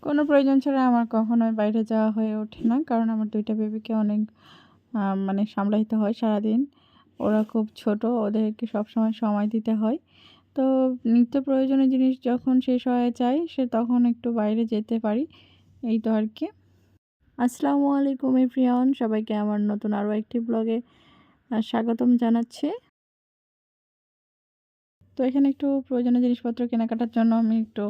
কোনো প্রয়োজন ছাড়া আমার কখনোই বাইরে যাওয়া হয়ে ওঠে না। কারণ আমার ২ টা বেবিকে অনেক মানে সামলাইতে হয় সারাদিন। ওরা খুব ছোট, ওদেরকে সবসময় সময় দিতে হয়। তো নিত্য প্রয়োজনীয় জিনিস যখন শেষ হয়ে যায় তখন একটু বাইরে যেতে পারি। এই তো আরকি। আসসালামু আলাইকুম এভরিওয়ান, সবাইকে আমার নতুন আরও একটি ব্লগে স্বাগতম জানাচ্ছি। তো এখানে একটু প্রয়োজনীয় জিনিসপত্র কেনাকাটার জন্য আমি একটু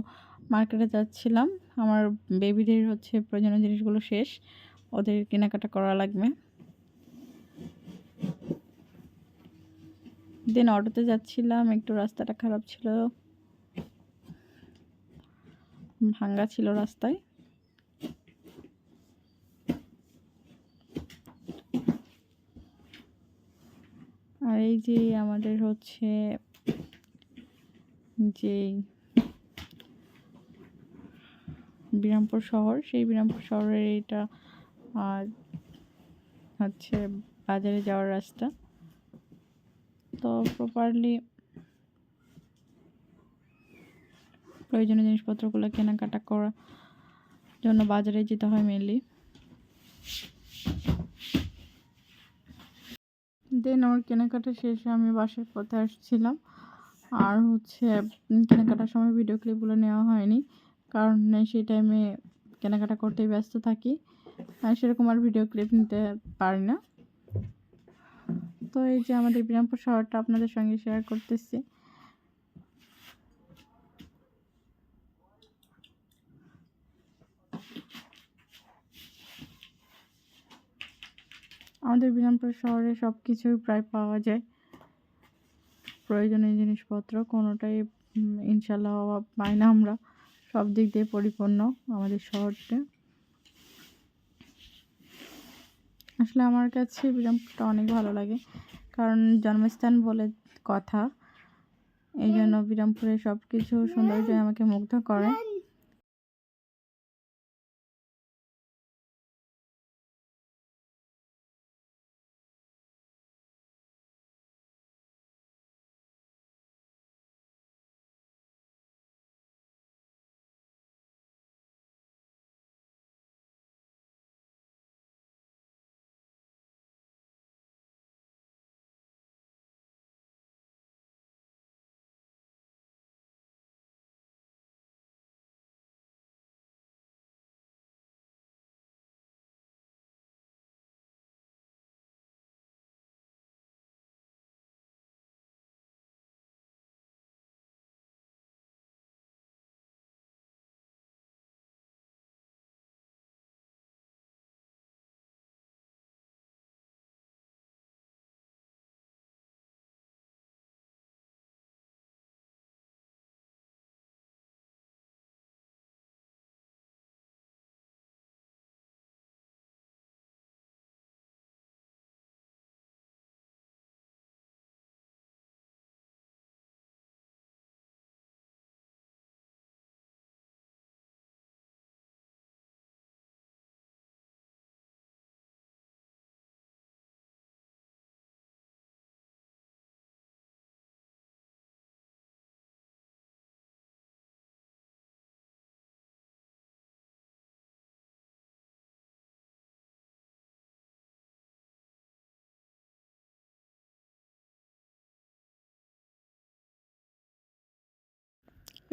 মার্কেটে যাচ্ছিলাম। আমার বেবিদের প্রয়োজনীয় জিনিসগুলো শেষ। ওদের কেনাকাটা করা লাগবে। দেন অটোতে যাচ্ছিলাম, একটু রাস্তাটা খারাপ ছিল। ভাঙ্গা ছিল রাস্তায়। আর এই যে আমাদের যেই বিরামপুর শহর, সেই বিরামপুর শহরের এটা বাজারে যাওয়ার রাস্তা। তো প্রপারলি প্রয়োজনীয় জিনিসপত্রগুলো কেনাকাটা করার জন্য বাজারে যেতে হয় মেনলি। দেন ওর কেনাকাটা শেষে আমি বাসার পথে আসছিলাম। আর কেনাকাটার সময় ভিডিও ক্লিপগুলো নেওয়া হয়নি, কারণ সেই টাইমে কেনাকাটা করতেই ব্যস্ত থাকি, আর সেরকম আর ভিডিও ক্লিপ নিতে পারি না। তো এই যে আমাদের বিরামপুর শহরটা আপনাদের সঙ্গে শেয়ার করতেছি। আমাদের বিরামপুর শহরে সব কিছুই প্রায় পাওয়া যায়। প্রয়োজনীয় জিনিসপত্র কোনোটাই ইনশাল্লাহ অভাব পাই না আমরা। সব দিক দিয়ে পরিপূর্ণ আমাদের শহরটা। আসলে আমার কাছে বিরামপুরটা অনেক ভালো লাগে, কারণ জন্মস্থান বলে কথা। এই জন্য বিরামপুরের সব কিছু সৌন্দর্য আমাকে মুগ্ধ করে।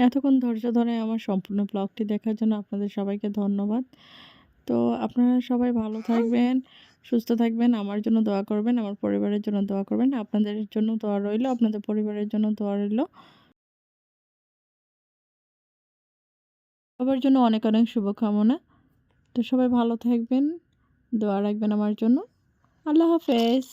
এতক্ষণ ধৈর্য ধরে আমার সম্পূর্ণ ব্লগটি দেখার জন্য আপনাদের সবাইকে ধন্যবাদ। তো আপনারা সবাই ভালো থাকবেন, সুস্থ থাকবেন, আমার জন্য দোয়া করবেন, আমার পরিবারের জন্য দোয়া করবেন। আপনাদের জন্য দোয়া রইল, আপনাদের পরিবারের জন্য দোয়া রইল। সবার জন্য অনেক অনেক শুভকামনা। তো সবাই ভালো থাকবেন, দোয়া রাখবেন আমার জন্য। আল্লাহ হাফেজ।